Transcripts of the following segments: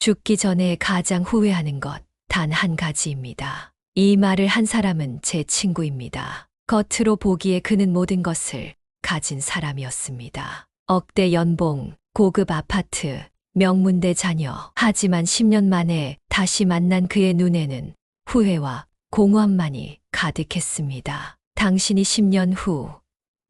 죽기 전에 가장 후회하는 것 단 한 가지입니다. 이 말을 한 사람은 제 친구입니다. 겉으로 보기에 그는 모든 것을 가진 사람이었습니다. 억대 연봉, 고급 아파트, 명문대 자녀. 하지만 10년 만에 다시 만난 그의 눈에는 후회와 공허함만이 가득했습니다. 당신이 10년 후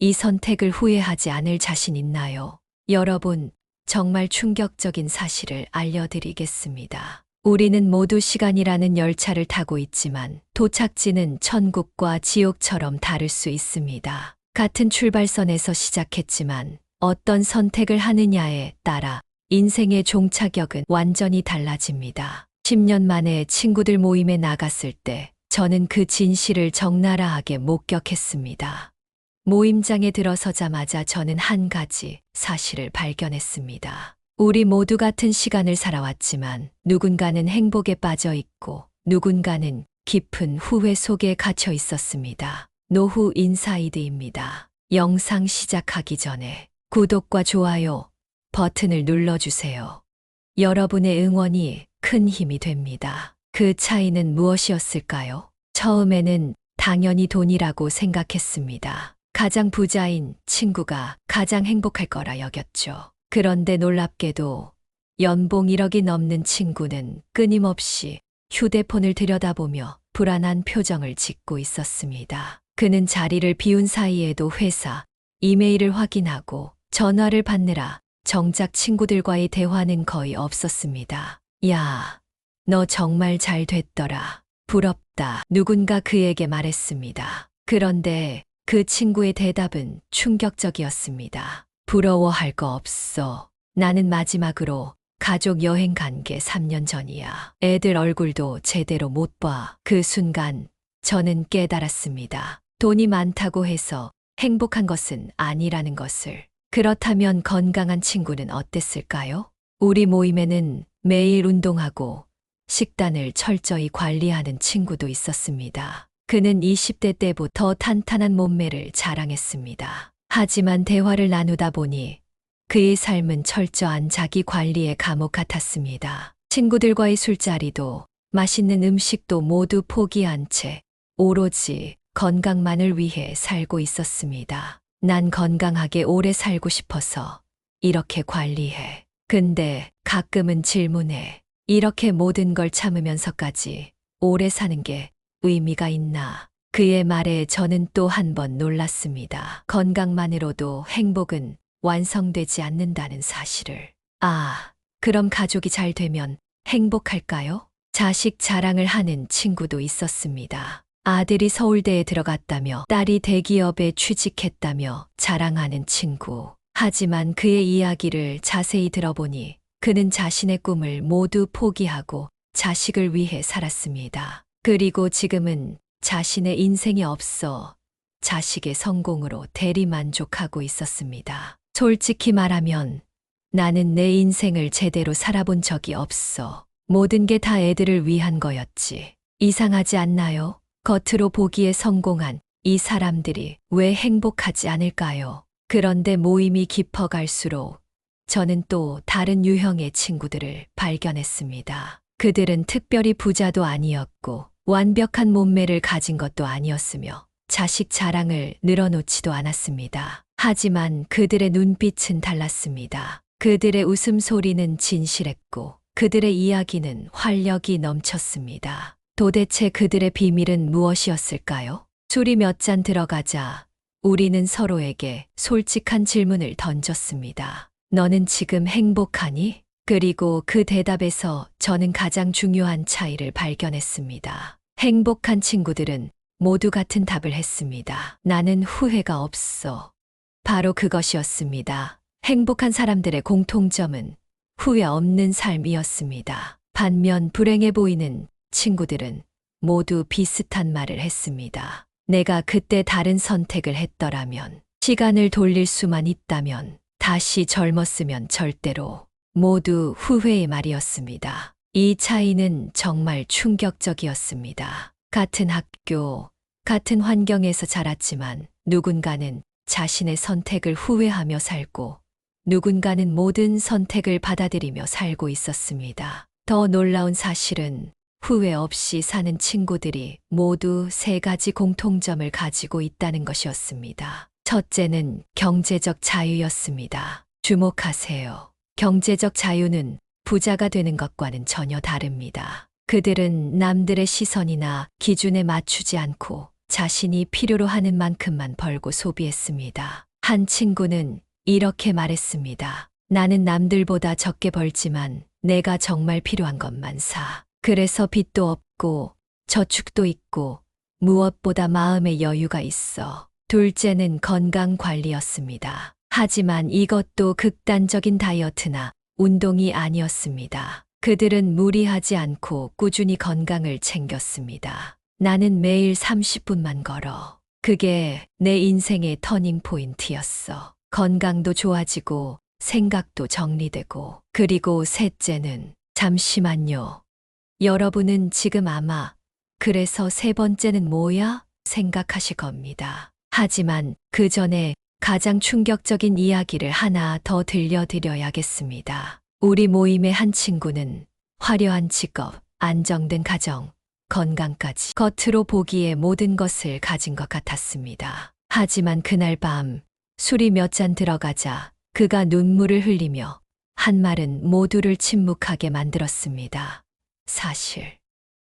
이 선택을 후회하지 않을 자신 있나요? 여러분, 정말 충격적인 사실을 알려드리겠습니다. 우리는 모두 시간이라는 열차를 타고 있지만 도착지는 천국과 지옥처럼 다를 수 있습니다. 같은 출발선에서 시작했지만 어떤 선택을 하느냐에 따라 인생의 종착역은 완전히 달라집니다. 10년 만에 친구들 모임에 나갔을 때 저는 그 진실을 적나라하게 목격했습니다. 모임장에 들어서자마자 저는 한 가지 사실을 발견했습니다. 우리 모두 같은 시간을 살아왔지만 누군가는 행복에 빠져 있고 누군가는 깊은 후회 속에 갇혀 있었습니다. 노후 인사이드입니다. 영상 시작하기 전에 구독과 좋아요 버튼을 눌러주세요. 여러분의 응원이 큰 힘이 됩니다. 그 차이는 무엇이었을까요? 처음에는 당연히 돈이라고 생각했습니다. 가장 부자인 친구가 가장 행복할 거라 여겼죠. 그런데 놀랍게도 연봉 1억이 넘는 친구는 끊임없이 휴대폰을 들여다보며 불안한 표정을 짓고 있었습니다. 그는 자리를 비운 사이에도 회사, 이메일을 확인하고 전화를 받느라 정작 친구들과의 대화는 거의 없었습니다. 야, 너 정말 잘 됐더라. 부럽다. 누군가 그에게 말했습니다. 그런데 그 친구의 대답은 충격적이었습니다. 부러워할 거 없어. 나는 마지막으로 가족 여행 간 게 3년 전이야. 애들 얼굴도 제대로 못 봐. 그 순간 저는 깨달았습니다. 돈이 많다고 해서 행복한 것은 아니라는 것을. 그렇다면 건강한 친구는 어땠을까요? 우리 모임에는 매일 운동하고 식단을 철저히 관리하는 친구도 있었습니다. 그는 20대 때부터 탄탄한 몸매를 자랑했습니다. 하지만 대화를 나누다 보니 그의 삶은 철저한 자기 관리의 감옥 같았습니다. 친구들과의 술자리도 맛있는 음식도 모두 포기한 채 오로지 건강만을 위해 살고 있었습니다. 난 건강하게 오래 살고 싶어서 이렇게 관리해. 근데 가끔은 질문해. 이렇게 모든 걸 참으면서까지 오래 사는 게 의미가 있나? 그의 말에 저는 또 한 번 놀랐습니다. 건강만으로도 행복은 완성되지 않는다는 사실을. 아, 그럼 가족이 잘 되면 행복할까요? 자식 자랑을 하는 친구도 있었습니다. 아들이 서울대에 들어갔다며 딸이 대기업에 취직했다며 자랑하는 친구. 하지만 그의 이야기를 자세히 들어보니 그는 자신의 꿈을 모두 포기하고 자식을 위해 살았습니다. 그리고 지금은 자신의 인생이 없어 자식의 성공으로 대리만족하고 있었습니다. 솔직히 말하면 나는 내 인생을 제대로 살아본 적이 없어. 모든 게 다 애들을 위한 거였지. 이상하지 않나요? 겉으로 보기에 성공한 이 사람들이 왜 행복하지 않을까요? 그런데 모임이 깊어갈수록 저는 또 다른 유형의 친구들을 발견했습니다. 그들은 특별히 부자도 아니었고 완벽한 몸매를 가진 것도 아니었으며 자식 자랑을 늘어놓지도 않았습니다. 하지만 그들의 눈빛은 달랐습니다. 그들의 웃음소리는 진실했고 그들의 이야기는 활력이 넘쳤습니다. 도대체 그들의 비밀은 무엇이었을까요? 술이 몇 잔 들어가자 우리는 서로에게 솔직한 질문을 던졌습니다. 너는 지금 행복하니? 그리고 그 대답에서 저는 가장 중요한 차이를 발견했습니다. 행복한 친구들은 모두 같은 답을 했습니다. 나는 후회가 없어. 바로 그것이었습니다. 행복한 사람들의 공통점은 후회 없는 삶이었습니다. 반면 불행해 보이는 친구들은 모두 비슷한 말을 했습니다. 내가 그때 다른 선택을 했더라면, 시간을 돌릴 수만 있다면, 다시 젊었으면 절대로. 모두 후회의 말이었습니다. 이 차이는 정말 충격적이었습니다. 같은 학교, 같은 환경에서 자랐지만 누군가는 자신의 선택을 후회하며 살고 누군가는 모든 선택을 받아들이며 살고 있었습니다. 더 놀라운 사실은 후회 없이 사는 친구들이 모두 세 가지 공통점을 가지고 있다는 것이었습니다. 첫째는 경제적 자유였습니다. 주목하세요. 경제적 자유는 부자가 되는 것과는 전혀 다릅니다. 그들은 남들의 시선이나 기준에 맞추지 않고 자신이 필요로 하는 만큼만 벌고 소비했습니다. 한 친구는 이렇게 말했습니다. 나는 남들보다 적게 벌지만 내가 정말 필요한 것만 사. 그래서 빚도 없고 저축도 있고 무엇보다 마음의 여유가 있어. 둘째는 건강 관리였습니다. 하지만 이것도 극단적인 다이어트나 운동이 아니었습니다. 그들은 무리하지 않고 꾸준히 건강을 챙겼습니다. 나는 매일 30분만 걸어. 그게 내 인생의 터닝 포인트였어. 건강도 좋아지고 생각도 정리되고. 그리고 셋째는 잠시만요. 여러분은 지금 아마 그래서 세 번째는 뭐야? 생각하실 겁니다. 하지만 그 전에 가장 충격적인 이야기를 하나 더 들려드려야겠습니다. 우리 모임의 한 친구는 화려한 직업, 안정된 가정, 건강까지 겉으로 보기에 모든 것을 가진 것 같았습니다. 하지만 그날 밤 술이 몇 잔 들어가자 그가 눈물을 흘리며 한 말은 모두를 침묵하게 만들었습니다. 사실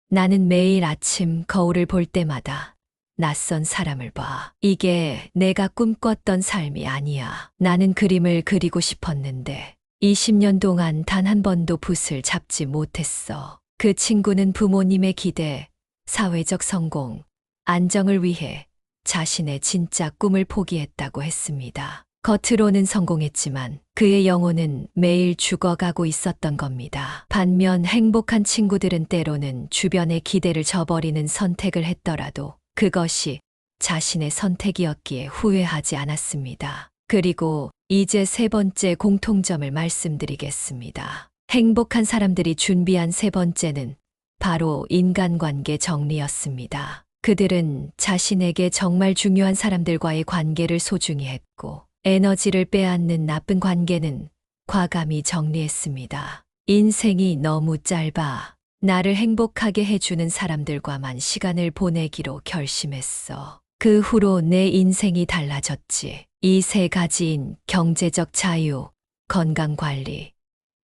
나는 매일 아침 거울을 볼 때마다 낯선 사람을 봐. 이게 내가 꿈꿨던 삶이 아니야. 나는 그림을 그리고 싶었는데 20년 동안 단 한 번도 붓을 잡지 못했어. 그 친구는 부모님의 기대, 사회적 성공, 안정을 위해 자신의 진짜 꿈을 포기했다고 했습니다. 겉으로는 성공했지만 그의 영혼은 매일 죽어가고 있었던 겁니다. 반면 행복한 친구들은 때로는 주변의 기대를 저버리는 선택을 했더라도 그것이 자신의 선택이었기에 후회하지 않았습니다. 그리고 이제 세 번째 공통점을 말씀드리겠습니다. 행복한 사람들이 준비한 세 번째는 바로 인간관계 정리였습니다. 그들은 자신에게 정말 중요한 사람들과의 관계를 소중히 했고 에너지를 빼앗는 나쁜 관계는 과감히 정리했습니다. 인생이 너무 짧아. 나를 행복하게 해주는 사람들과만 시간을 보내기로 결심했어. 그 후로 내 인생이 달라졌지. 이 세 가지인 경제적 자유, 건강관리,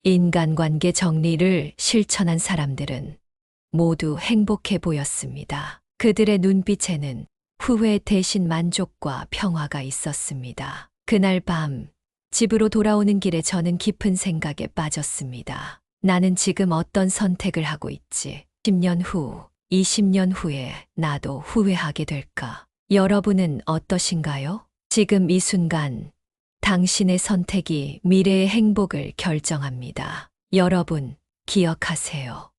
인간관계 정리를 실천한 사람들은 모두 행복해 보였습니다. 그들의 눈빛에는 후회 대신 만족과 평화가 있었습니다. 그날 밤 집으로 돌아오는 길에 저는 깊은 생각에 빠졌습니다. 나는 지금 어떤 선택을 하고 있지? 10년 후, 20년 후에 나도 후회하게 될까? 여러분은 어떠신가요? 지금 이 순간 당신의 선택이 미래의 행복을 결정합니다. 여러분, 기억하세요.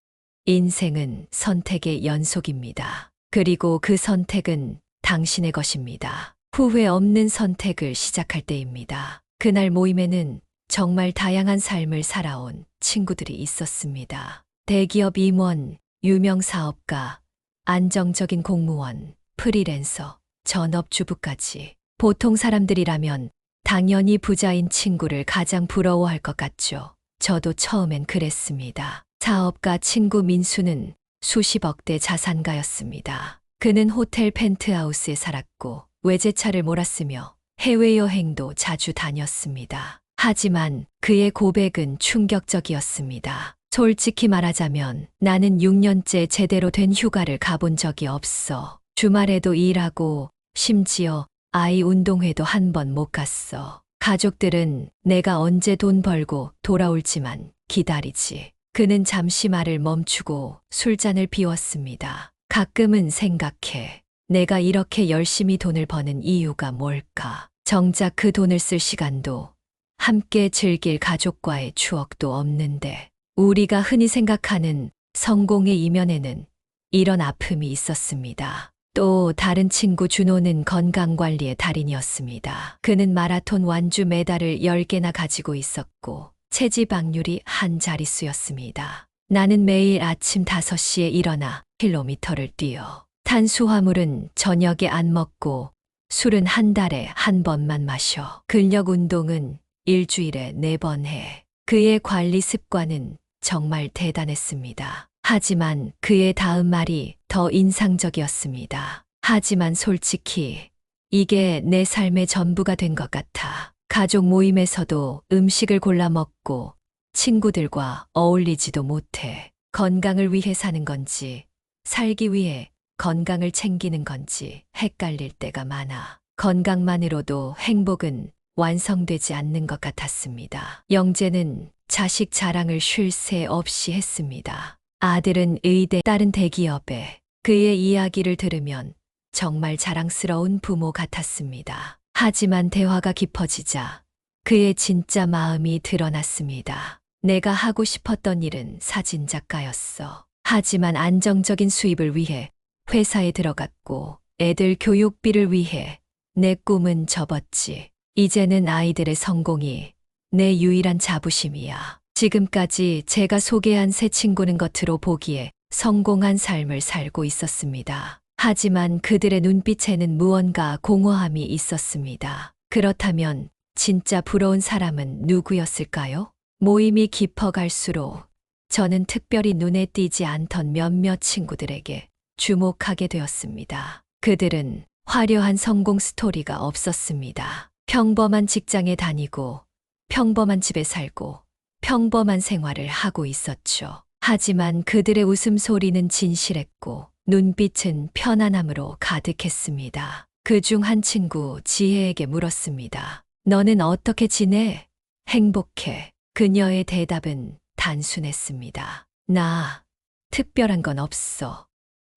인생은 선택의 연속입니다. 그리고 그 선택은 당신의 것입니다. 후회 없는 선택을 시작할 때입니다. 그날 모임에는 정말 다양한 삶을 살아온 친구들이 있었습니다. 대기업 임원, 유명 사업가, 안정적인 공무원, 프리랜서, 전업주부까지. 보통 사람들이라면 당연히 부자인 친구를 가장 부러워할 것 같죠. 저도 처음엔 그랬습니다. 사업가 친구 민수는 수십억대 자산가였습니다. 그는 호텔 펜트하우스에 살았고 외제차를 몰았으며 해외여행도 자주 다녔습니다. 하지만 그의 고백은 충격적이었습니다. 솔직히 말하자면 나는 6년째 제대로 된 휴가를 가본 적이 없어. 주말에도 일하고 심지어 아이 운동회도 한 번 못 갔어. 가족들은 내가 언제 돈 벌고 돌아올지만 기다리지. 그는 잠시 말을 멈추고 술잔을 비웠습니다. 가끔은 생각해. 내가 이렇게 열심히 돈을 버는 이유가 뭘까? 정작 그 돈을 쓸 시간도 함께 즐길 가족과의 추억도 없는데 우리가 흔히 생각하는 성공의 이면에는 이런 아픔이 있었습니다. 또 다른 친구 준호는 건강관리의 달인이었습니다. 그는 마라톤 완주 메달을 10개나 가지고 있었고 체지방률이 한 자릿수였습니다. 나는 매일 아침 5시에 일어나 킬로미터를 뛰어. 탄수화물은 저녁에 안 먹고 술은 한 달에 한 번만 마셔. 근력 운동은 일주일에 4번 해. 그의 관리 습관은 정말 대단했습니다. 하지만 그의 다음 말이 더 인상적이었습니다. 하지만 솔직히 이게 내 삶의 전부가 된 것 같아. 가족 모임에서도 음식을 골라 먹고 친구들과 어울리지도 못해. 건강을 위해 사는 건지, 살기 위해 건강을 챙기는 건지 헷갈릴 때가 많아. 건강만으로도 행복은 완성되지 않는 것 같았습니다. 영재는 자식 자랑을 쉴 새 없이 했습니다. 아들은 의대, 딸은 대기업에. 그의 이야기를 들으면 정말 자랑스러운 부모 같았습니다. 하지만 대화가 깊어지자 그의 진짜 마음이 드러났습니다. 내가 하고 싶었던 일은 사진작가였어. 하지만 안정적인 수입을 위해 회사에 들어갔고 애들 교육비를 위해 내 꿈은 접었지. 이제는 아이들의 성공이 내 유일한 자부심이야. 지금까지 제가 소개한 세 친구는 겉으로 보기에 성공한 삶을 살고 있었습니다. 하지만 그들의 눈빛에는 무언가 공허함이 있었습니다. 그렇다면 진짜 부러운 사람은 누구였을까요? 모임이 깊어갈수록 저는 특별히 눈에 띄지 않던 몇몇 친구들에게 주목하게 되었습니다. 그들은 화려한 성공 스토리가 없었습니다. 평범한 직장에 다니고 평범한 집에 살고 평범한 생활을 하고 있었죠. 하지만 그들의 웃음소리는 진실했고 눈빛은 편안함으로 가득했습니다. 그중 한 친구 지혜에게 물었습니다. 너는 어떻게 지내? 행복해. 그녀의 대답은 단순했습니다. 나 특별한 건 없어.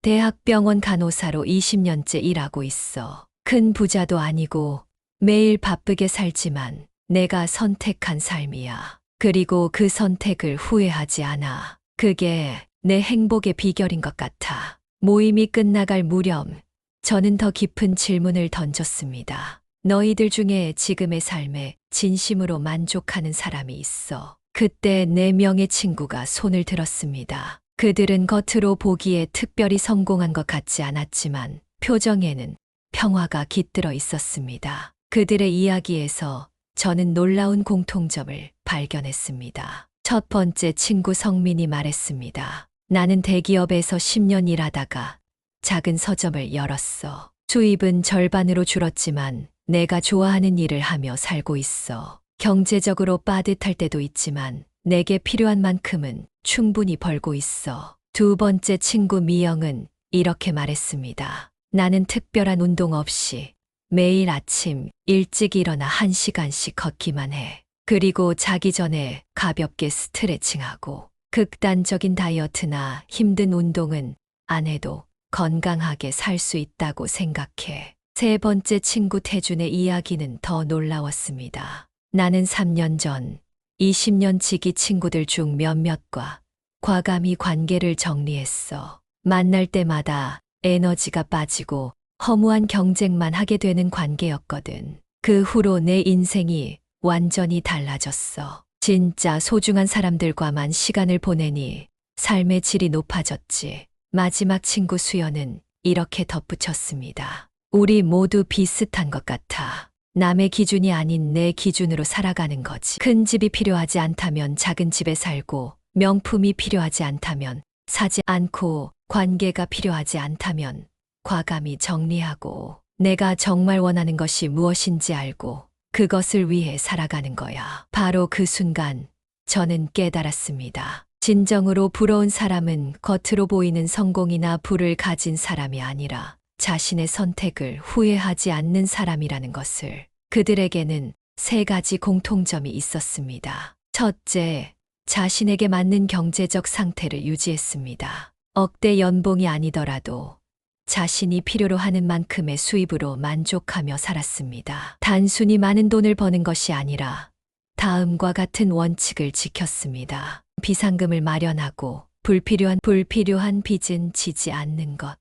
대학병원 간호사로 20년째 일하고 있어. 큰 부자도 아니고 매일 바쁘게 살지만 내가 선택한 삶이야. 그리고 그 선택을 후회하지 않아. 그게 내 행복의 비결인 것 같아. 모임이 끝나갈 무렵 저는 더 깊은 질문을 던졌습니다. 너희들 중에 지금의 삶에 진심으로 만족하는 사람이 있어. 그때 4명의 친구가 손을 들었습니다. 그들은 겉으로 보기에 특별히 성공한 것 같지 않았지만 표정에는 평화가 깃들어 있었습니다. 그들의 이야기에서 저는 놀라운 공통점을 발견했습니다. 첫 번째 친구 성민이 말했습니다. 나는 대기업에서 10년 일하다가 작은 서점을 열었어. 수입은 절반으로 줄었지만 내가 좋아하는 일을 하며 살고 있어. 경제적으로 빠듯할 때도 있지만 내게 필요한 만큼은 충분히 벌고 있어. 두 번째 친구 미영은 이렇게 말했습니다. 나는 특별한 운동 없이 매일 아침 일찍 일어나 1시간씩 걷기만 해. 그리고 자기 전에 가볍게 스트레칭하고 극단적인 다이어트나 힘든 운동은 안 해도 건강하게 살 수 있다고 생각해. 세 번째 친구 태준의 이야기는 더 놀라웠습니다. 나는 3년 전 20년 지기 친구들 중 몇몇과 과감히 관계를 정리했어. 만날 때마다 에너지가 빠지고 허무한 경쟁만 하게 되는 관계였거든. 그 후로 내 인생이 완전히 달라졌어. 진짜 소중한 사람들과만 시간을 보내니 삶의 질이 높아졌지. 마지막 친구 수연은 이렇게 덧붙였습니다. 우리 모두 비슷한 것 같아. 남의 기준이 아닌 내 기준으로 살아가는 거지. 큰 집이 필요하지 않다면 작은 집에 살고, 명품이 필요하지 않다면 사지 않고, 관계가 필요하지 않다면 과감히 정리하고, 내가 정말 원하는 것이 무엇인지 알고 그것을 위해 살아가는 거야. 바로 그 순간 저는 깨달았습니다. 진정으로 부러운 사람은 겉으로 보이는 성공이나 부를 가진 사람이 아니라 자신의 선택을 후회하지 않는 사람이라는 것을. 그들에게는 3가지 공통점이 있었습니다. 첫째, 자신에게 맞는 경제적 상태를 유지했습니다. 억대 연봉이 아니더라도 자신이 필요로 하는 만큼의 수입으로 만족하며 살았습니다. 단순히 많은 돈을 버는 것이 아니라 다음과 같은 원칙을 지켰습니다. 비상금을 마련하고 불필요한 빚은 지지 않는 것.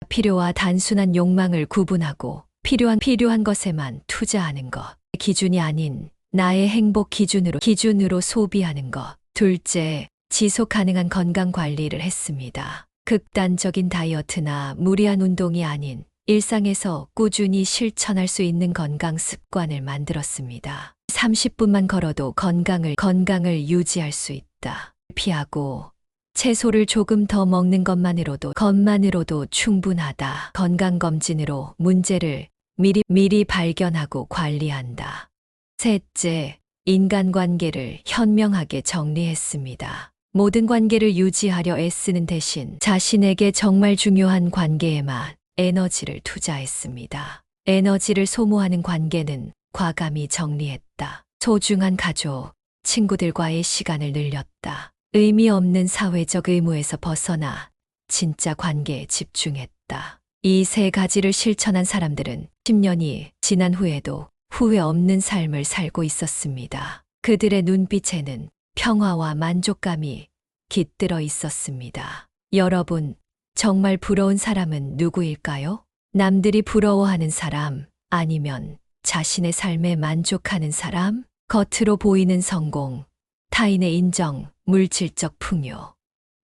필요와 단순한 욕망을 구분하고 필요한 것에만 투자하는 것. 기준이 아닌 나의 행복 기준으로 소비하는 것. 둘째, 지속 가능한 건강 관리를 했습니다. 극단적인 다이어트나 무리한 운동이 아닌 일상에서 꾸준히 실천할 수 있는 건강 습관을 만들었습니다. 30분만 걸어도 건강을 유지할 수 있다. 피하고 채소를 조금 더 먹는 것만으로도 충분하다. 건강검진으로 문제를 미리 발견하고 관리한다. 셋째, 인간관계를 현명하게 정리했습니다. 모든 관계를 유지하려 애쓰는 대신 자신에게 정말 중요한 관계에만 에너지를 투자했습니다. 에너지를 소모하는 관계는 과감히 정리했다. 소중한 가족, 친구들과의 시간을 늘렸다. 의미 없는 사회적 의무에서 벗어나 진짜 관계에 집중했다. 이 세 가지를 실천한 사람들은 10년이 지난 후에도 후회 없는 삶을 살고 있었습니다. 그들의 눈빛에는 평화와 만족감이 깃들어 있었습니다. 여러분, 정말 부러운 사람은 누구일까요? 남들이 부러워하는 사람, 아니면 자신의 삶에 만족하는 사람? 겉으로 보이는 성공, 타인의 인정, 물질적 풍요.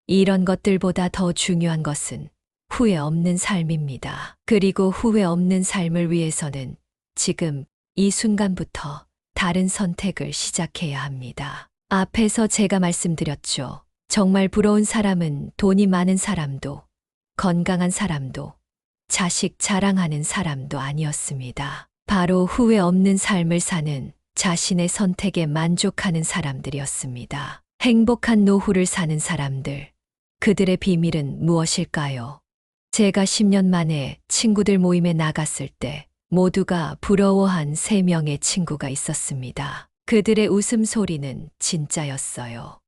이런 것들보다 더 중요한 것은 후회 없는 삶입니다. 그리고 후회 없는 삶을 위해서는 지금 이 순간부터 다른 선택을 시작해야 합니다. 앞에서 제가 말씀드렸죠. 정말 부러운 사람은 돈이 많은 사람도, 건강한 사람도, 자식 자랑하는 사람도 아니었습니다. 바로 후회 없는 삶을 사는 자신의 선택에 만족하는 사람들이었습니다. 행복한 노후를 사는 사람들. 그들의 비밀은 무엇일까요? 제가 10년 만에 친구들 모임에 나갔을 때 모두가 부러워한 3명의 친구가 있었습니다. 그들의 웃음소리는 진짜였어요.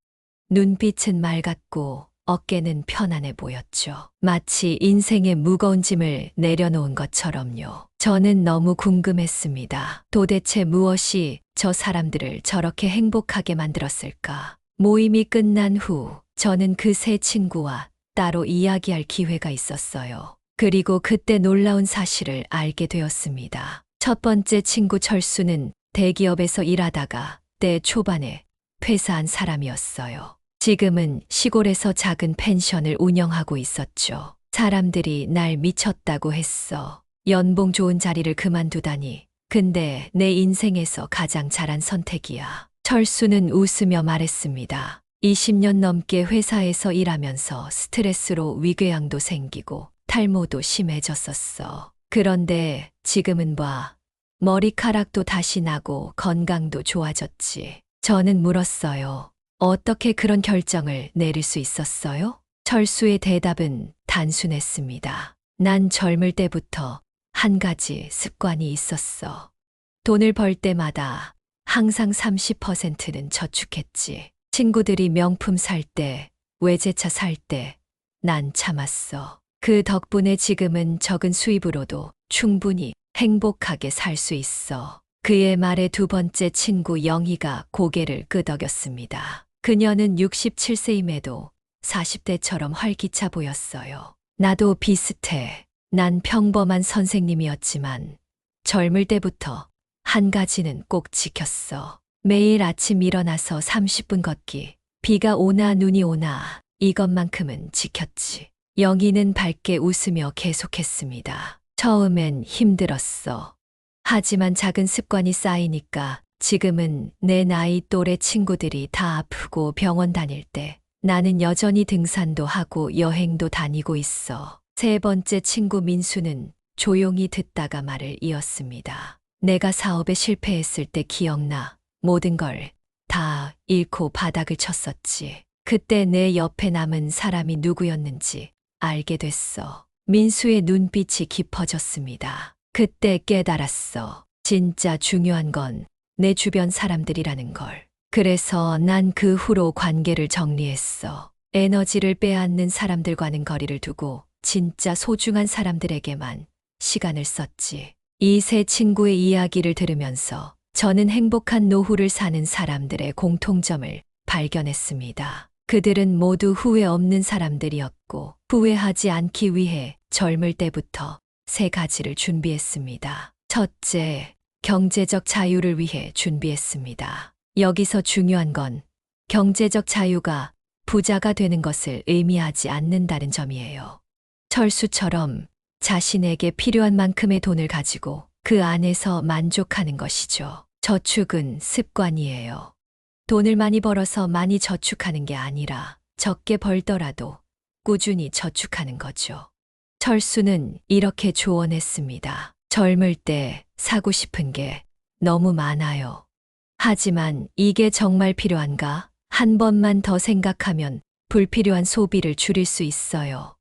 눈빛은 맑았고 어깨는 편안해 보였죠. 마치 인생의 무거운 짐을 내려놓은 것처럼요. 저는 너무 궁금했습니다. 도대체 무엇이 저 사람들을 저렇게 행복하게 만들었을까? 모임이 끝난 후 저는 그 세 친구와 따로 이야기할 기회가 있었어요. 그리고 그때 놀라운 사실을 알게 되었습니다. 첫 번째 친구 철수는 대기업에서 일하다가 때 초반에 퇴사한 사람이었어요. 지금은 시골에서 작은 펜션을 운영하고 있었죠. 사람들이 날 미쳤다고 했어. 연봉 좋은 자리를 그만두다니. 근데 내 인생에서 가장 잘한 선택이야. 철수는 웃으며 말했습니다. 20년 넘게 회사에서 일하면서 스트레스로 위궤양도 생기고 탈모도 심해졌었어. 그런데 지금은 봐. 머리카락도 다시 나고 건강도 좋아졌지. 저는 물었어요. 어떻게 그런 결정을 내릴 수 있었어요? 철수의 대답은 단순했습니다. 난 젊을 때부터 한 가지 습관이 있었어. 돈을 벌 때마다 항상 30%는 저축했지. 친구들이 명품 살 때, 외제차 살 때, 난 참았어. 그 덕분에 지금은 적은 수입으로도 충분히 행복하게 살 수 있어. 그의 말에 두 번째 친구 영희가 고개를 끄덕였습니다. 그녀는 67세임에도 40대처럼 활기차 보였어요. 나도 비슷해. 난 평범한 선생님이었지만 젊을 때부터 한 가지는 꼭 지켰어. 매일 아침 일어나서 30분 걷기. 비가 오나 눈이 오나 이것만큼은 지켰지. 영희는 밝게 웃으며 계속했습니다. 처음엔 힘들었어. 하지만 작은 습관이 쌓이니까 지금은 내 나이 또래 친구들이 다 아프고 병원 다닐 때 나는 여전히 등산도 하고 여행도 다니고 있어. 세 번째 친구 민수는 조용히 듣다가 말을 이었습니다. 내가 사업에 실패했을 때 기억나. 모든 걸 다 잃고 바닥을 쳤었지. 그때 내 옆에 남은 사람이 누구였는지 알게 됐어. 민수의 눈빛이 깊어졌습니다. 그때 깨달았어. 진짜 중요한 건 내 주변 사람들이라는 걸. 그래서 난 그 후로 관계를 정리했어. 에너지를 빼앗는 사람들과는 거리를 두고 진짜 소중한 사람들에게만 시간을 썼지. 이 세 친구의 이야기를 들으면서 저는 행복한 노후를 사는 사람들의 공통점을 발견했습니다. 그들은 모두 후회 없는 사람들이었고 후회하지 않기 위해 젊을 때부터 세 가지를 준비했습니다. 첫째, 경제적 자유를 위해 준비했습니다. 여기서 중요한 건 경제적 자유가 부자가 되는 것을 의미하지 않는다는 점이에요. 철수처럼 자신에게 필요한 만큼의 돈을 가지고 그 안에서 만족하는 것이죠. 저축은 습관이에요. 돈을 많이 벌어서 많이 저축하는 게 아니라 적게 벌더라도 꾸준히 저축하는 거죠. 철수는 이렇게 조언했습니다. 젊을 때 사고 싶은 게 너무 많아요. 하지만 이게 정말 필요한가? 한 번만 더 생각하면 불필요한 소비를 줄일 수 있어요.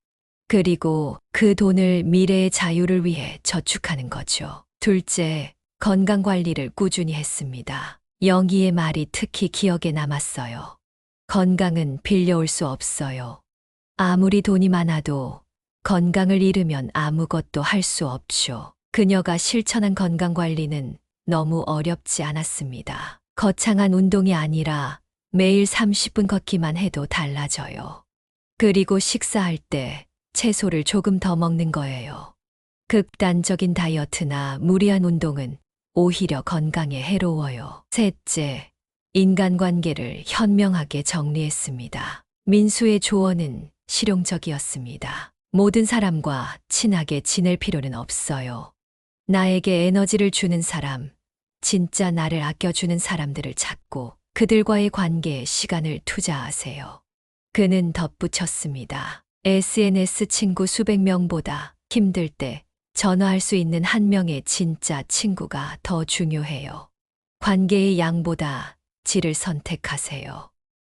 그리고 그 돈을 미래의 자유를 위해 저축하는 거죠. 둘째, 건강 관리를 꾸준히 했습니다. 영희의 말이 특히 기억에 남았어요. 건강은 빌려올 수 없어요. 아무리 돈이 많아도 건강을 잃으면 아무것도 할 수 없죠. 그녀가 실천한 건강 관리는 너무 어렵지 않았습니다. 거창한 운동이 아니라 매일 30분 걷기만 해도 달라져요. 그리고 식사할 때 채소를 조금 더 먹는 거예요. 극단적인 다이어트나 무리한 운동은 오히려 건강에 해로워요. 셋째, 인간관계를 현명하게 정리했습니다. 민수의 조언은 실용적이었습니다. 모든 사람과 친하게 지낼 필요는 없어요. 나에게 에너지를 주는 사람, 진짜 나를 아껴주는 사람들을 찾고 그들과의 관계에 시간을 투자하세요. 그는 덧붙였습니다. SNS 친구 수백 명보다 힘들 때 전화할 수 있는 한 명의 진짜 친구가 더 중요해요. 관계의 양보다 질을 선택하세요.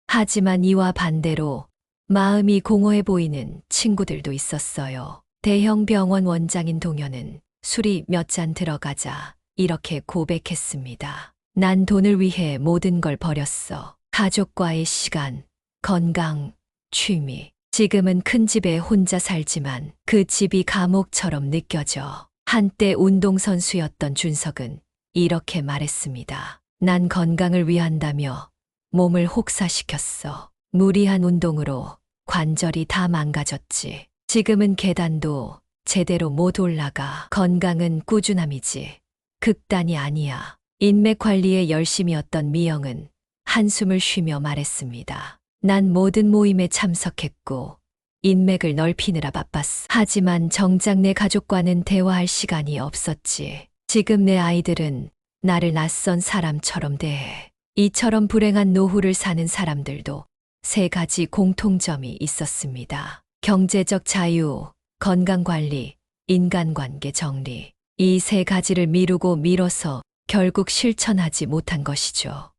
하지만 이와 반대로 마음이 공허해 보이는 친구들도 있었어요. 대형 병원 원장인 동현은 술이 몇 잔 들어가자 이렇게 고백했습니다. 난 돈을 위해 모든 걸 버렸어. 가족과의 시간, 건강, 취미. 지금은 큰 집에 혼자 살지만 그 집이 감옥처럼 느껴져. 한때 운동선수였던 준석은 이렇게 말했습니다. 난 건강을 위한다며 몸을 혹사시켰어. 무리한 운동으로 관절이 다 망가졌지. 지금은 계단도 제대로 못 올라가. 건강은 꾸준함이지. 극단이 아니야. 인맥 관리에 열심이었던 미영은 한숨을 쉬며 말했습니다. 난 모든 모임에 참석했고 인맥을 넓히느라 바빴어. 하지만 정작 내 가족과는 대화할 시간이 없었지. 지금 내 아이들은 나를 낯선 사람처럼 대해. 이처럼 불행한 노후를 사는 사람들도 세 가지 공통점이 있었습니다. 경제적 자유, 건강관리, 인간관계 정리. 이 세 가지를 미루고 미뤄서 결국 실천하지 못한 것이죠.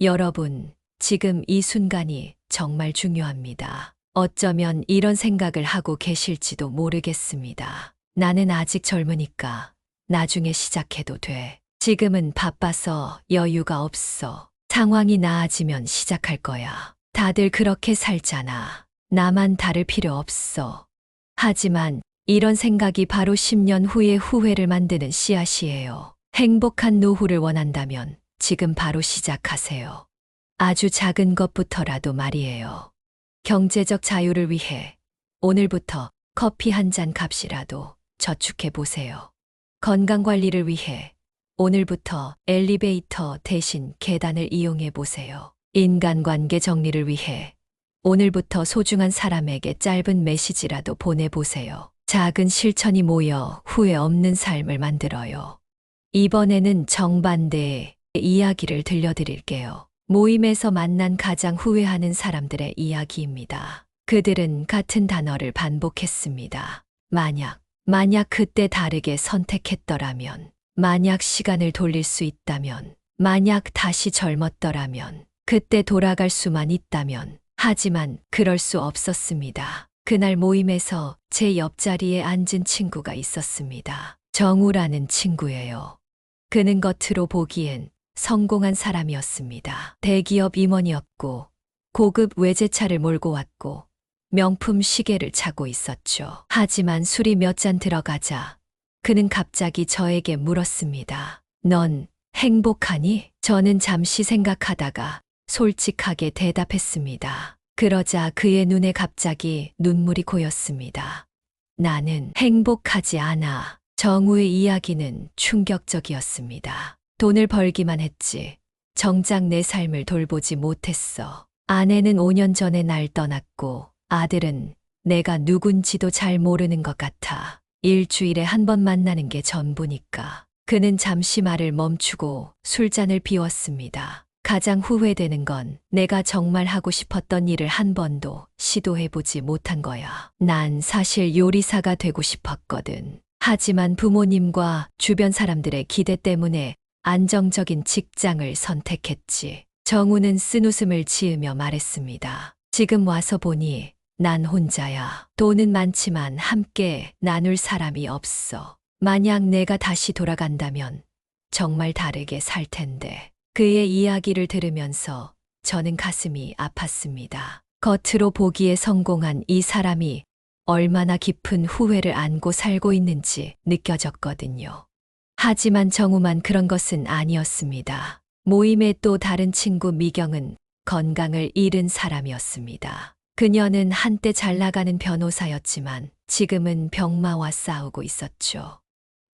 여러분, 지금 이 순간이 정말 중요합니다. 어쩌면 이런 생각을 하고 계실지도 모르겠습니다. 나는 아직 젊으니까 나중에 시작해도 돼. 지금은 바빠서 여유가 없어. 상황이 나아지면 시작할 거야. 다들 그렇게 살잖아. 나만 다를 필요 없어. 하지만 이런 생각이 바로 10년 후의 후회를 만드는 씨앗이에요. 행복한 노후를 원한다면 지금 바로 시작하세요. 아주 작은 것부터라도 말이에요. 경제적 자유를 위해 오늘부터 커피 한 잔 값이라도 저축해 보세요. 건강 관리를 위해 오늘부터 엘리베이터 대신 계단을 이용해 보세요. 인간관계 정리를 위해 오늘부터 소중한 사람에게 짧은 메시지라도 보내보세요. 작은 실천이 모여 후회 없는 삶을 만들어요. 이번에는 정반대의 이야기를 들려드릴게요. 모임에서 만난 가장 후회하는 사람들의 이야기입니다. 그들은 같은 단어를 반복했습니다. 만약 그때 다르게 선택했더라면, 만약 시간을 돌릴 수 있다면, 만약 다시 젊었더라면, 그때 돌아갈 수만 있다면. 하지만 그럴 수 없었습니다. 그날 모임에서 제 옆자리에 앉은 친구가 있었습니다. 정우라는 친구예요. 그는 겉으로 보기엔 성공한 사람이었습니다. 대기업 임원이었고 고급 외제차를 몰고 왔고 명품 시계를 차고 있었죠. 하지만 술이 몇 잔 들어가자 그는 갑자기 저에게 물었습니다. 넌 행복하니? 저는 잠시 생각하다가 솔직하게 대답했습니다. 그러자 그의 눈에 갑자기 눈물이 고였습니다. 나는 행복하지 않아. 정우의 이야기는 충격적이었습니다. 돈을 벌기만 했지. 정작 내 삶을 돌보지 못했어. 아내는 5년 전에 날 떠났고 아들은 내가 누군지도 잘 모르는 것 같아. 일주일에 한 번 만나는 게 전부니까. 그는 잠시 말을 멈추고 술잔을 비웠습니다. 가장 후회되는 건 내가 정말 하고 싶었던 일을 한 번도 시도해보지 못한 거야. 난 사실 요리사가 되고 싶었거든. 하지만 부모님과 주변 사람들의 기대 때문에 안정적인 직장을 선택했지. 정우는 쓴웃음을 지으며 말했습니다. 지금 와서 보니 난 혼자야. 돈은 많지만 함께 나눌 사람이 없어. 만약 내가 다시 돌아간다면 정말 다르게 살 텐데. 그의 이야기를 들으면서 저는 가슴이 아팠습니다. 겉으로 보기에 성공한 이 사람이 얼마나 깊은 후회를 안고 살고 있는지 느껴졌거든요. 하지만 정우만 그런 것은 아니었습니다. 모임의 또 다른 친구 미경은 건강을 잃은 사람이었습니다. 그녀는 한때 잘 나가는 변호사였지만 지금은 병마와 싸우고 있었죠.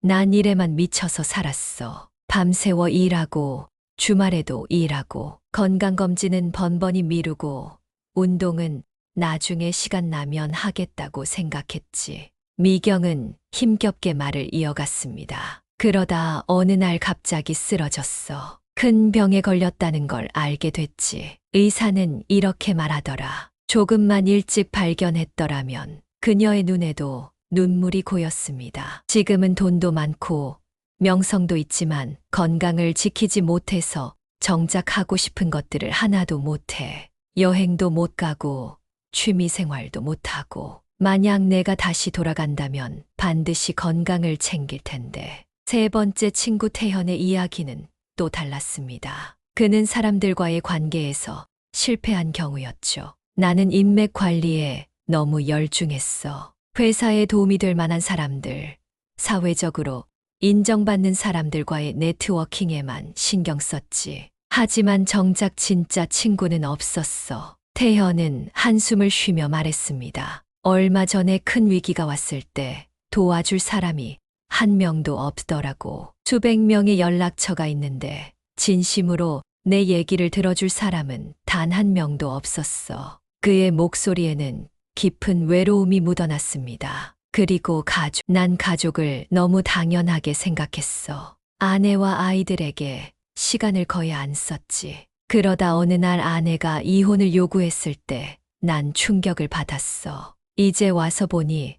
난 일에만 미쳐서 살았어. 밤새워 일하고 주말에도 일하고 건강검진은 번번이 미루고 운동은 나중에 시간 나면 하겠다고 생각했지. 미경은 힘겹게 말을 이어갔습니다. 그러다 어느 날 갑자기 쓰러졌어. 큰 병에 걸렸다는 걸 알게 됐지. 의사는 이렇게 말하더라. 조금만 일찍 발견했더라면 그녀의 눈에도 눈물이 고였습니다. 지금은 돈도 많고 명성도 있지만 건강을 지키지 못해서 정작 하고 싶은 것들을 하나도 못해. 여행도 못 가고 취미 생활도 못하고. 만약 내가 다시 돌아간다면 반드시 건강을 챙길 텐데. 세 번째 친구 태현의 이야기는 또 달랐습니다. 그는 사람들과의 관계에서 실패한 경우였죠. 나는 인맥 관리에 너무 열중했어. 회사에 도움이 될 만한 사람들, 사회적으로 인정받는 사람들과의 네트워킹에만 신경 썼지. 하지만 정작 진짜 친구는 없었어. 태현은 한숨을 쉬며 말했습니다. 얼마 전에 큰 위기가 왔을 때 도와줄 사람이 한 명도 없더라고. 수백 명의 연락처가 있는데 진심으로 내 얘기를 들어줄 사람은 단 한 명도 없었어. 그의 목소리에는 깊은 외로움이 묻어났습니다. 그리고 난 가족을 너무 당연하게 생각했어. 아내와 아이들에게 시간을 거의 안 썼지. 그러다 어느 날 아내가 이혼을 요구했을 때 난 충격을 받았어. 이제 와서 보니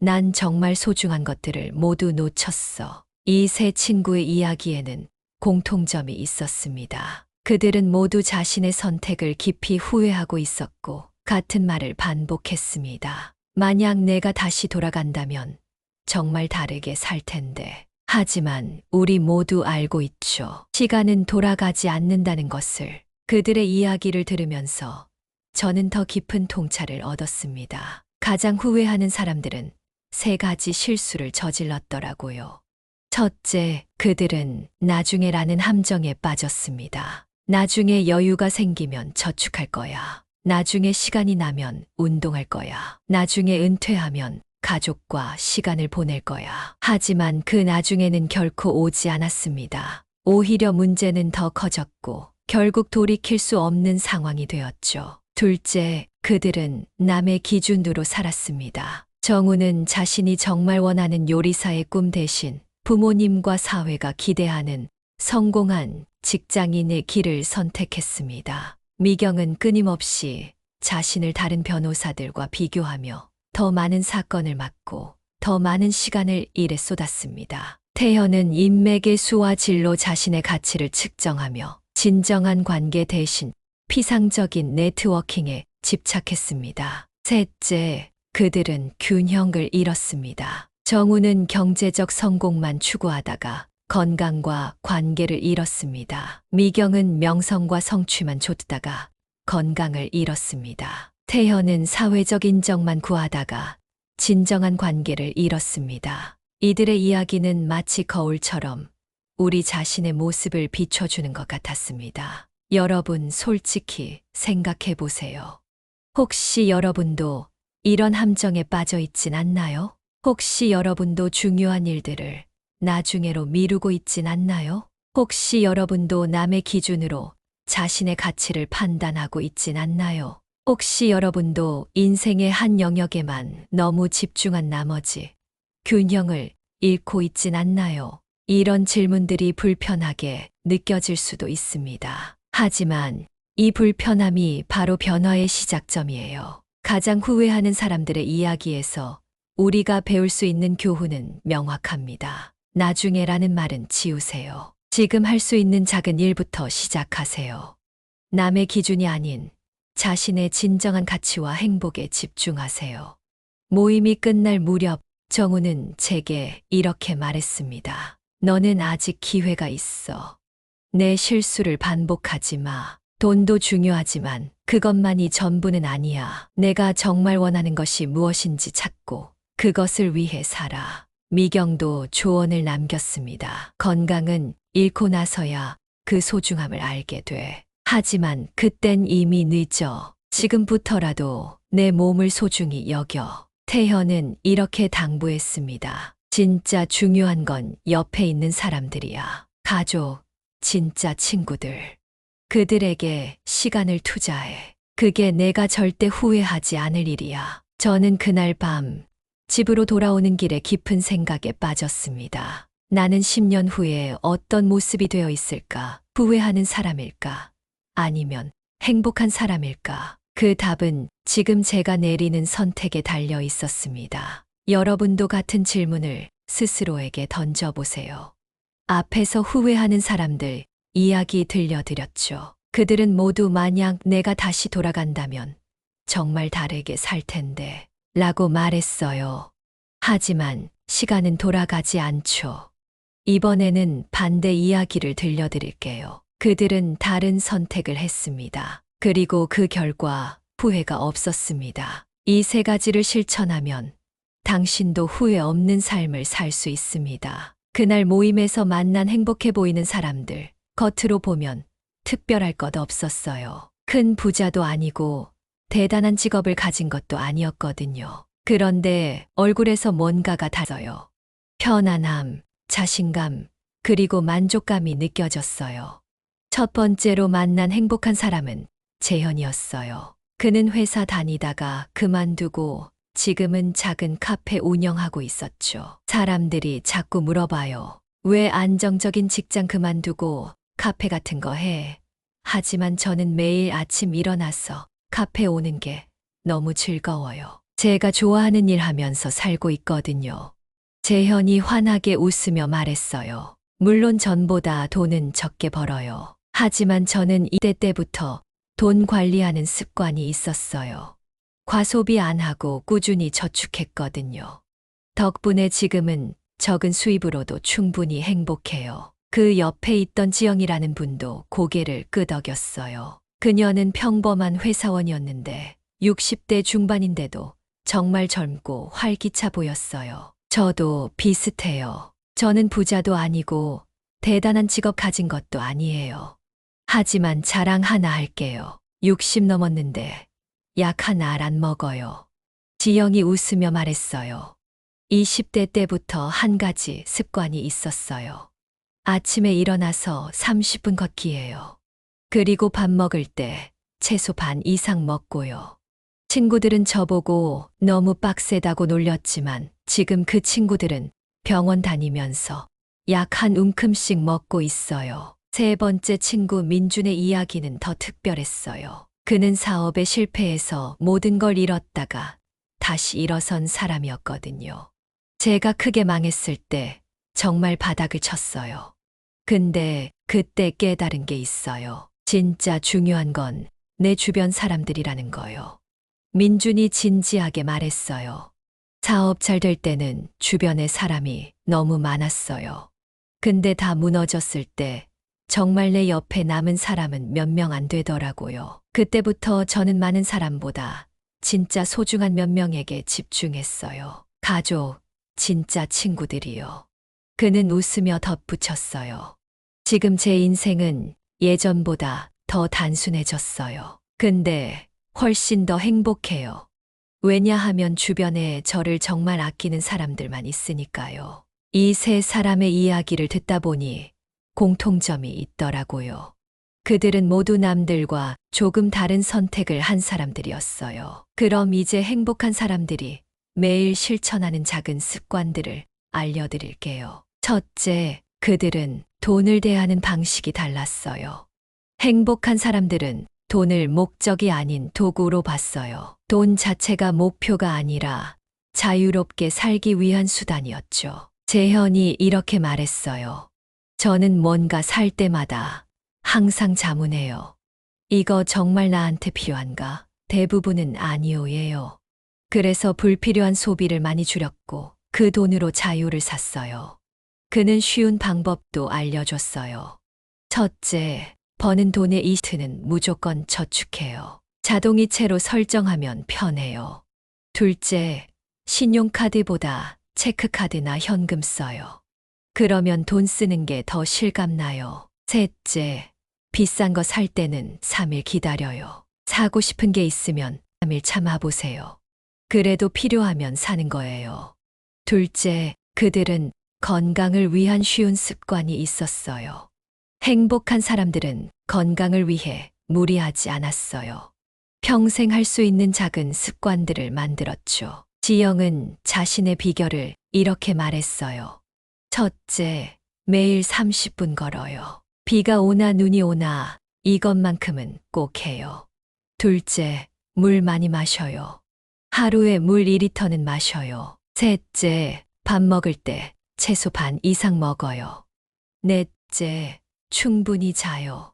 난 정말 소중한 것들을 모두 놓쳤어. 이 세 친구의 이야기에는 공통점이 있었습니다. 그들은 모두 자신의 선택을 깊이 후회하고 있었고 같은 말을 반복했습니다. 만약 내가 다시 돌아간다면 정말 다르게 살 텐데. 하지만 우리 모두 알고 있죠. 시간은 돌아가지 않는다는 것을. 그들의 이야기를 들으면서 저는 더 깊은 통찰을 얻었습니다. 가장 후회하는 사람들은 세 가지 실수를 저질렀더라고요. 첫째, 그들은 나중에라는 함정에 빠졌습니다. 나중에 여유가 생기면 저축할 거야. 나중에 시간이 나면 운동할 거야. 나중에 은퇴하면 가족과 시간을 보낼 거야. 하지만 그 나중에는 결코 오지 않았습니다. 오히려 문제는 더 커졌고 결국 돌이킬 수 없는 상황이 되었죠. 둘째, 그들은 남의 기준으로 살았습니다. 정우는 자신이 정말 원하는 요리사의 꿈 대신 부모님과 사회가 기대하는 성공한 직장인의 길을 선택했습니다. 미경은 끊임없이 자신을 다른 변호사들과 비교하며 더 많은 사건을 맡고 더 많은 시간을 일에 쏟았습니다. 태현은 인맥의 수와 질로 자신의 가치를 측정하며 진정한 관계 대신 피상적인 네트워킹에 집착했습니다. 셋째, 그들은 균형을 잃었습니다. 정우는 경제적 성공만 추구하다가 건강과 관계를 잃었습니다. 미경은 명성과 성취만 좇다가 건강을 잃었습니다. 태현은 사회적 인정만 구하다가 진정한 관계를 잃었습니다. 이들의 이야기는 마치 거울처럼 우리 자신의 모습을 비춰주는 것 같았습니다. 여러분 솔직히 생각해 보세요. 혹시 여러분도 이런 함정에 빠져 있진 않나요? 혹시 여러분도 중요한 일들을 나중에로 미루고 있진 않나요? 혹시 여러분도 남의 기준으로 자신의 가치를 판단하고 있진 않나요? 혹시 여러분도 인생의 한 영역에만 너무 집중한 나머지 균형을 잃고 있진 않나요? 이런 질문들이 불편하게 느껴질 수도 있습니다. 하지만 이 불편함이 바로 변화의 시작점이에요. 가장 후회하는 사람들의 이야기에서 우리가 배울 수 있는 교훈은 명확합니다. 나중에라는 말은 지우세요. 지금 할 수 있는 작은 일부터 시작하세요. 남의 기준이 아닌 자신의 진정한 가치와 행복에 집중하세요. 모임이 끝날 무렵 정우는 제게 이렇게 말했습니다. 너는 아직 기회가 있어. 내 실수를 반복하지 마. 돈도 중요하지만 그것만이 전부는 아니야. 내가 정말 원하는 것이 무엇인지 찾고 그것을 위해 살아. 미경도 조언을 남겼습니다. 건강은 잃고 나서야 그 소중함을 알게 돼. 하지만 그땐 이미 늦어. 지금부터라도 내 몸을 소중히 여겨. 태현은 이렇게 당부했습니다. 진짜 중요한 건 옆에 있는 사람들이야. 가족, 진짜 친구들. 그들에게 시간을 투자해. 그게 내가 절대 후회하지 않을 일이야. 저는 그날 밤 집으로 돌아오는 길에 깊은 생각에 빠졌습니다. 나는 10년 후에 어떤 모습이 되어 있을까? 후회하는 사람일까? 아니면 행복한 사람일까? 그 답은 지금 제가 내리는 선택에 달려 있었습니다. 여러분도 같은 질문을 스스로에게 던져보세요. 앞에서 후회하는 사람들 이야기 들려드렸죠. 그들은 모두 만약 내가 다시 돌아간다면 정말 다르게 살 텐데 라고 말했어요. 하지만 시간은 돌아가지 않죠. 이번에는 반대 이야기를 들려드릴게요. 그들은 다른 선택을 했습니다. 그리고 그 결과 후회가 없었습니다. 이 세 가지를 실천하면 당신도 후회 없는 삶을 살 수 있습니다. 그날 모임에서 만난 행복해 보이는 사람들, 겉으로 보면 특별할 것 없었어요. 큰 부자도 아니고 대단한 직업을 가진 것도 아니었거든요. 그런데 얼굴에서 뭔가가 달라요. 편안함, 자신감, 그리고 만족감이 느껴졌어요. 첫 번째로 만난 행복한 사람은 재현이었어요. 그는 회사 다니다가 그만두고 지금은 작은 카페 운영하고 있었죠. 사람들이 자꾸 물어봐요. 왜 안정적인 직장 그만두고 카페 같은 거 해? 하지만 저는 매일 아침 일어나서 카페 오는 게 너무 즐거워요. 제가 좋아하는 일 하면서 살고 있거든요. 재현이 환하게 웃으며 말했어요. 물론 전보다 돈은 적게 벌어요. 하지만 저는 이때 때부터 돈 관리하는 습관이 있었어요. 과소비 안 하고 꾸준히 저축했거든요. 덕분에 지금은 적은 수입으로도 충분히 행복해요. 그 옆에 있던 지영이라는 분도 고개를 끄덕였어요. 그녀는 평범한 회사원이었는데 60대 중반인데도 정말 젊고 활기차 보였어요. 저도 비슷해요. 저는 부자도 아니고 대단한 직업 가진 것도 아니에요. 하지만 자랑 하나 할게요. 60 넘었는데 약 하나 안 먹어요. 지영이 웃으며 말했어요. 20대 때부터 한 가지 습관이 있었어요. 아침에 일어나서 30분 걷기예요. 그리고 밥 먹을 때 채소 반 이상 먹고요. 친구들은 저보고 너무 빡세다고 놀렸지만 지금 그 친구들은 병원 다니면서 약 한 움큼씩 먹고 있어요. 세 번째 친구 민준의 이야기는 더 특별했어요. 그는 사업에 실패해서 모든 걸 잃었다가 다시 일어선 사람이었거든요. 제가 크게 망했을 때 정말 바닥을 쳤어요. 근데 그때 깨달은 게 있어요. 진짜 중요한 건 내 주변 사람들이라는 거요. 민준이 진지하게 말했어요. 사업 잘 될 때는 주변에 사람이 너무 많았어요. 근데 다 무너졌을 때 정말 내 옆에 남은 사람은 몇 명 안 되더라고요. 그때부터 저는 많은 사람보다 진짜 소중한 몇 명에게 집중했어요. 가족, 진짜 친구들이요. 그는 웃으며 덧붙였어요. 지금 제 인생은 예전보다 더 단순해졌어요. 근데 훨씬 더 행복해요. 왜냐하면 주변에 저를 정말 아끼는 사람들만 있으니까요. 이 세 사람의 이야기를 듣다 보니 공통점이 있더라고요. 그들은 모두 남들과 조금 다른 선택을 한 사람들이었어요. 그럼 이제 행복한 사람들이 매일 실천하는 작은 습관들을 알려드릴게요. 첫째, 그들은 돈을 대하는 방식이 달랐어요. 행복한 사람들은 돈을 목적이 아닌 도구로 봤어요. 돈 자체가 목표가 아니라 자유롭게 살기 위한 수단이었죠. 재현이 이렇게 말했어요. 저는 뭔가 살 때마다 항상 자문해요. 이거 정말 나한테 필요한가? 대부분은 아니오예요. 그래서 불필요한 소비를 많이 줄였고 그 돈으로 자유를 샀어요. 그는 쉬운 방법도 알려줬어요. 첫째, 버는 돈의 이트는 무조건 저축해요. 자동이체로 설정하면 편해요. 둘째, 신용카드보다 체크카드나 현금 써요. 그러면 돈 쓰는 게 더 실감나요. 셋째, 비싼 거 살 때는 3일 기다려요. 사고 싶은 게 있으면 3일 참아보세요. 그래도 필요하면 사는 거예요. 둘째, 그들은 건강을 위한 쉬운 습관이 있었어요. 행복한 사람들은 건강을 위해 무리하지 않았어요. 평생 할 수 있는 작은 습관들을 만들었죠. 지영은 자신의 비결을 이렇게 말했어요. 첫째, 매일 30분 걸어요. 비가 오나 눈이 오나 이것만큼은 꼭 해요. 둘째, 물 많이 마셔요. 하루에 물 2리터는 마셔요. 셋째, 밥 먹을 때 채소 반 이상 먹어요. 넷째, 충분히 자요.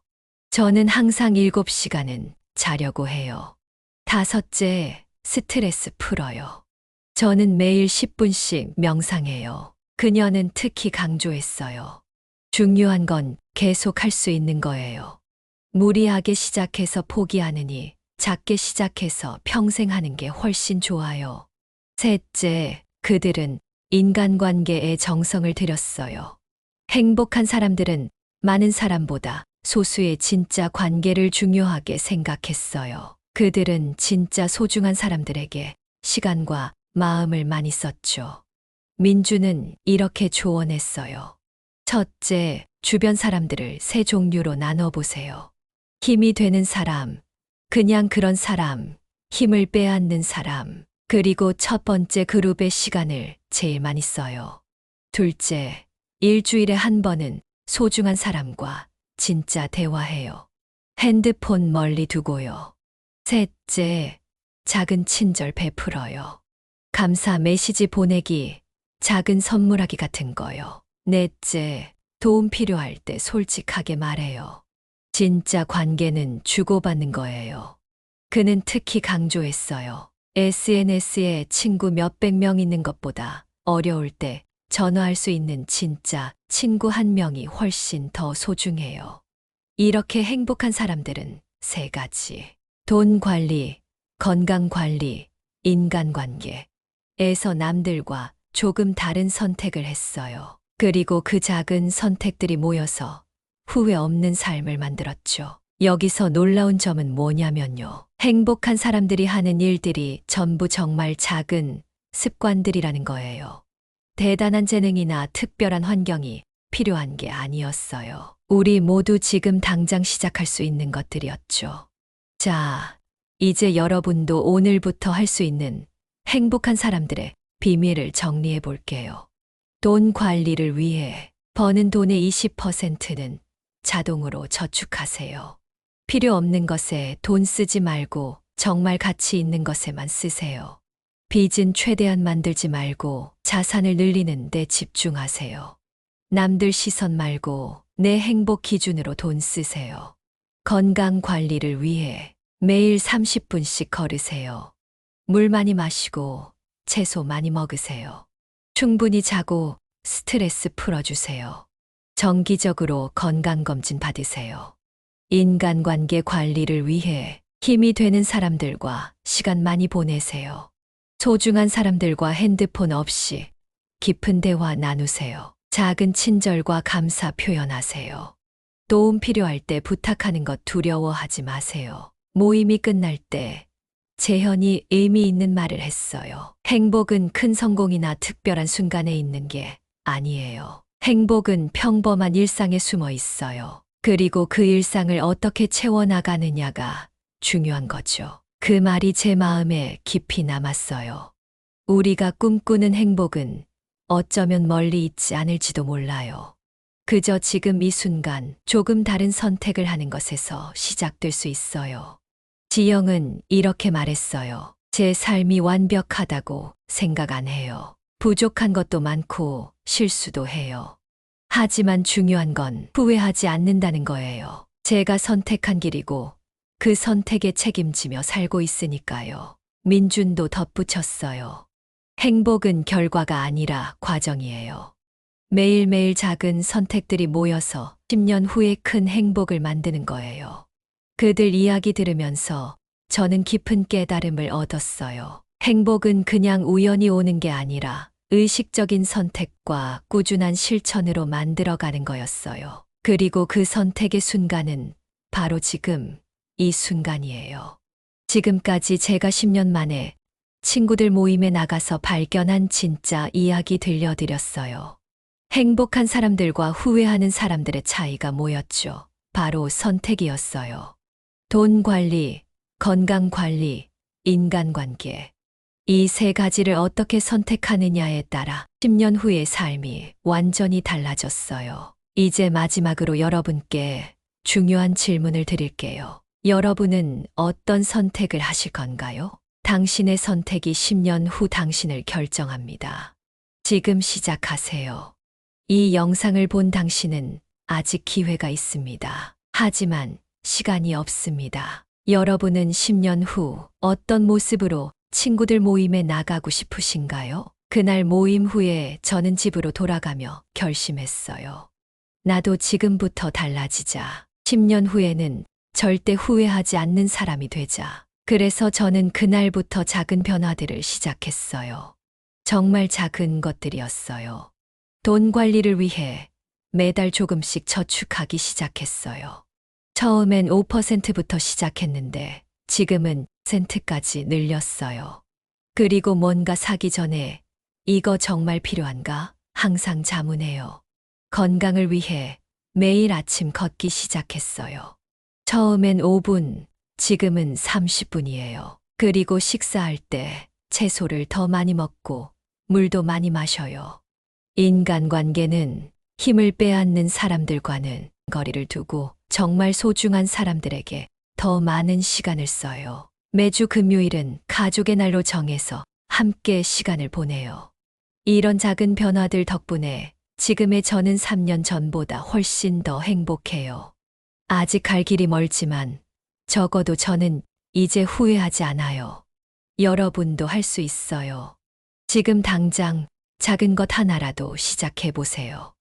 저는 항상 7시간은 자려고 해요. 다섯째, 스트레스 풀어요. 저는 매일 10분씩 명상해요. 그녀는 특히 강조했어요. 중요한 건 계속 할 수 있는 거예요. 무리하게 시작해서 포기하느니 작게 시작해서 평생 하는 게 훨씬 좋아요. 셋째, 그들은 인간관계에 정성을 들였어요. 행복한 사람들은 많은 사람보다 소수의 진짜 관계를 중요하게 생각했어요. 그들은 진짜 소중한 사람들에게 시간과 마음을 많이 썼죠. 민주는 이렇게 조언했어요. 첫째, 주변 사람들을 세 종류로 나눠보세요. 힘이 되는 사람, 그냥 그런 사람, 힘을 빼앗는 사람, 그리고 첫 번째 그룹의 시간을 제일 많이 써요. 둘째, 일주일에 한 번은 소중한 사람과 진짜 대화해요. 핸드폰 멀리 두고요. 셋째, 작은 친절 베풀어요. 감사 메시지 보내기, 작은 선물하기 같은 거요. 넷째, 도움 필요할 때 솔직하게 말해요. 진짜 관계는 주고받는 거예요. 그는 특히 강조했어요. SNS에 친구 몇백 명 있는 것보다 어려울 때 전화할 수 있는 진짜 친구 한 명이 훨씬 더 소중해요. 이렇게 행복한 사람들은 세 가지. 돈 관리, 건강 관리, 인간 관계에서 남들과 조금 다른 선택을 했어요. 그리고 그 작은 선택들이 모여서 후회 없는 삶을 만들었죠. 여기서 놀라운 점은 뭐냐면요. 행복한 사람들이 하는 일들이 전부 정말 작은 습관들이라는 거예요. 대단한 재능이나 특별한 환경이 필요한 게 아니었어요. 우리 모두 지금 당장 시작할 수 있는 것들이었죠. 자, 이제 여러분도 오늘부터 할 수 있는 행복한 사람들의 비밀을 정리해 볼게요. 돈 관리를 위해 버는 돈의 20%는 자동으로 저축하세요. 필요 없는 것에 돈 쓰지 말고 정말 가치 있는 것에만 쓰세요. 빚은 최대한 만들지 말고 자산을 늘리는 데 집중하세요. 남들 시선 말고 내 행복 기준으로 돈 쓰세요. 건강 관리를 위해 매일 30분씩 걸으세요. 물 많이 마시고 채소 많이 먹으세요. 충분히 자고 스트레스 풀어주세요. 정기적으로 건강검진 받으세요. 인간관계 관리를 위해 힘이 되는 사람들과 시간 많이 보내세요. 소중한 사람들과 핸드폰 없이 깊은 대화 나누세요. 작은 친절과 감사 표현하세요. 도움 필요할 때 부탁하는 것 두려워하지 마세요. 모임이 끝날 때 재현이 의미 있는 말을 했어요. 행복은 큰 성공이나 특별한 순간에 있는 게 아니에요. 행복은 평범한 일상에 숨어 있어요. 그리고 그 일상을 어떻게 채워나가느냐가 중요한 거죠. 그 말이 제 마음에 깊이 남았어요. 우리가 꿈꾸는 행복은 어쩌면 멀리 있지 않을지도 몰라요. 그저 지금 이 순간 조금 다른 선택을 하는 것에서 시작될 수 있어요. 지영은 이렇게 말했어요. 제 삶이 완벽하다고 생각 안 해요. 부족한 것도 많고 실수도 해요. 하지만 중요한 건 후회하지 않는다는 거예요. 제가 선택한 길이고 그 선택에 책임지며 살고 있으니까요. 민준도 덧붙였어요. 행복은 결과가 아니라 과정이에요. 매일매일 작은 선택들이 모여서 10년 후에 큰 행복을 만드는 거예요. 그들 이야기 들으면서 저는 깊은 깨달음을 얻었어요. 행복은 그냥 우연히 오는 게 아니라 의식적인 선택과 꾸준한 실천으로 만들어가는 거였어요. 그리고 그 선택의 순간은 바로 지금 이 순간이에요. 지금까지 제가 10년 만에 친구들 모임에 나가서 발견한 진짜 이야기 들려드렸어요. 행복한 사람들과 후회하는 사람들의 차이가 뭐였죠? 바로 선택이었어요. 돈 관리, 건강 관리, 인간관계. 이 세 가지를 어떻게 선택하느냐에 따라 10년 후의 삶이 완전히 달라졌어요. 이제 마지막으로 여러분께 중요한 질문을 드릴게요. 여러분은 어떤 선택을 하실 건가요? 당신의 선택이 10년 후 당신을 결정합니다. 지금 시작하세요. 이 영상을 본 당신은 아직 기회가 있습니다. 하지만 시간이 없습니다. 여러분은 10년 후 어떤 모습으로 친구들 모임에 나가고 싶으신가요? 그날 모임 후에 저는 집으로 돌아가며 결심했어요. 나도 지금부터 달라지자. 10년 후에는 절대 후회하지 않는 사람이 되자. 그래서 저는 그날부터 작은 변화들을 시작했어요. 정말 작은 것들이었어요. 돈 관리를 위해 매달 조금씩 저축하기 시작했어요. 처음엔 5%부터 시작했는데 지금은 센트까지 늘렸어요. 그리고 뭔가 사기 전에 이거 정말 필요한가? 항상 자문해요. 건강을 위해 매일 아침 걷기 시작했어요. 처음엔 5분, 지금은 30분이에요. 그리고 식사할 때 채소를 더 많이 먹고 물도 많이 마셔요. 인간관계는 힘을 빼앗는 사람들과는 거리를 두고 정말 소중한 사람들에게 더 많은 시간을 써요. 매주 금요일은 가족의 날로 정해서 함께 시간을 보내요. 이런 작은 변화들 덕분에 지금의 저는 3년 전보다 훨씬 더 행복해요. 아직 갈 길이 멀지만 적어도 저는 이제 후회하지 않아요. 여러분도 할 수 있어요. 지금 당장 작은 것 하나라도 시작해 보세요.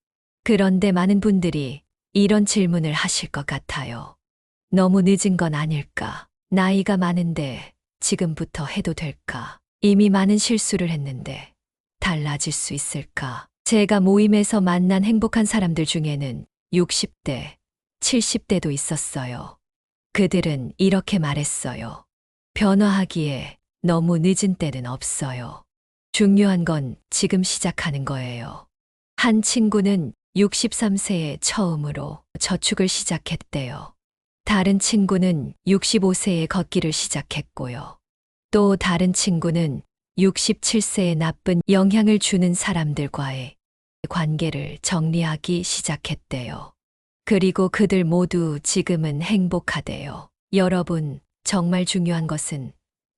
그런데 많은 분들이 이런 질문을 하실 것 같아요. 너무 늦은 건 아닐까? 나이가 많은데 지금부터 해도 될까? 이미 많은 실수를 했는데 달라질 수 있을까? 제가 모임에서 만난 행복한 사람들 중에는 60대, 70대도 있었어요. 그들은 이렇게 말했어요. 변화하기에 너무 늦은 때는 없어요. 중요한 건 지금 시작하는 거예요. 한 친구는 63세에 처음으로 저축을 시작했대요. 다른 친구는 65세에 걷기를 시작했고요. 또 다른 친구는 67세에 나쁜 영향을 주는 사람들과의 관계를 정리하기 시작했대요. 그리고 그들 모두 지금은 행복하대요. 여러분, 정말 중요한 것은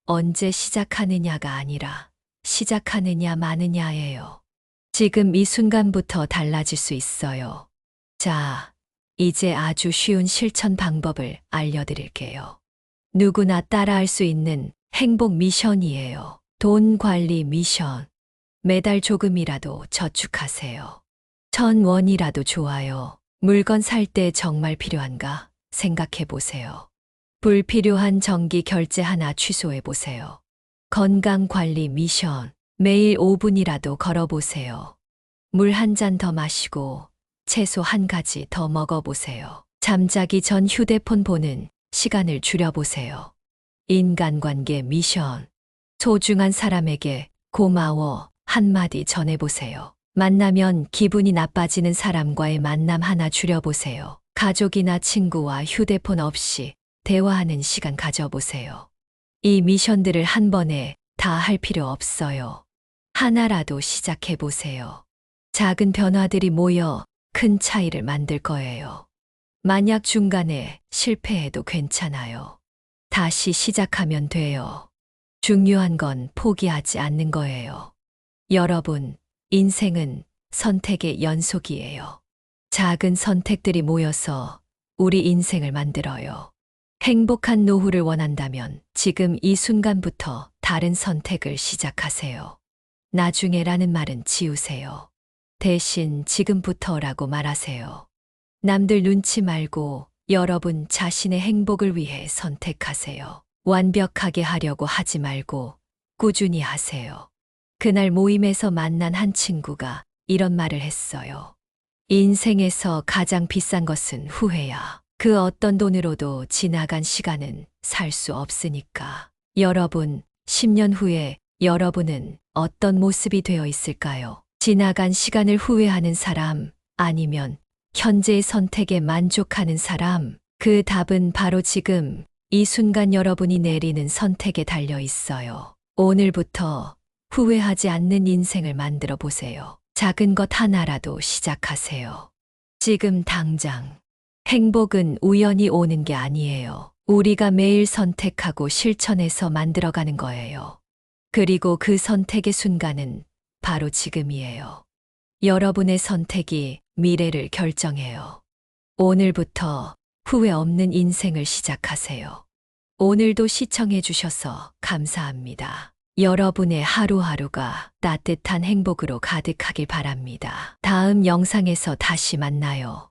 언제 시작하느냐가 아니라 시작하느냐 마느냐예요. 지금 이 순간부터 달라질 수 있어요. 자, 이제 아주 쉬운 실천 방법을 알려드릴게요. 누구나 따라할 수 있는 행복 미션이에요. 돈 관리 미션. 매달 조금이라도 저축하세요. 1,000원이라도 좋아요. 물건 살 때 정말 필요한가 생각해 보세요. 불필요한 정기 결제 하나 취소해 보세요. 건강 관리 미션. 매일 5분이라도 걸어보세요. 물 한 잔 더 마시고 채소 한 가지 더 먹어보세요. 잠자기 전 휴대폰 보는 시간을 줄여보세요. 인간관계 미션. 소중한 사람에게 고마워 한마디 전해보세요. 만나면 기분이 나빠지는 사람과의 만남 하나 줄여보세요. 가족이나 친구와 휴대폰 없이 대화하는 시간 가져보세요. 이 미션들을 한 번에 다 할 필요 없어요. 하나라도 시작해보세요. 작은 변화들이 모여 큰 차이를 만들 거예요. 만약 중간에 실패해도 괜찮아요. 다시 시작하면 돼요. 중요한 건 포기하지 않는 거예요. 여러분, 인생은 선택의 연속이에요. 작은 선택들이 모여서 우리 인생을 만들어요. 행복한 노후를 원한다면 지금 이 순간부터 다른 선택을 시작하세요. 나중에라는 말은 지우세요. 대신 지금부터라고 말하세요. 남들 눈치 말고 여러분 자신의 행복을 위해 선택하세요. 완벽하게 하려고 하지 말고 꾸준히 하세요. 그날 모임에서 만난 한 친구가 이런 말을 했어요. 인생에서 가장 비싼 것은 후회야. 그 어떤 돈으로도 지나간 시간은 살 수 없으니까. 여러분, 10년 후에 여러분은 어떤 모습이 되어 있을까요? 지나간 시간을 후회하는 사람, 아니면 현재의 선택에 만족하는 사람? 그 답은 바로 지금, 이 순간 여러분이 내리는 선택에 달려 있어요. 오늘부터 후회하지 않는 인생을 만들어 보세요. 작은 것 하나라도 시작하세요. 지금 당장. 행복은 우연히 오는 게 아니에요. 우리가 매일 선택하고 실천해서 만들어가는 거예요. 그리고 그 선택의 순간은 바로 지금이에요. 여러분의 선택이 미래를 결정해요. 오늘부터 후회 없는 인생을 시작하세요. 오늘도 시청해 주셔서 감사합니다. 여러분의 하루하루가 따뜻한 행복으로 가득하길 바랍니다. 다음 영상에서 다시 만나요.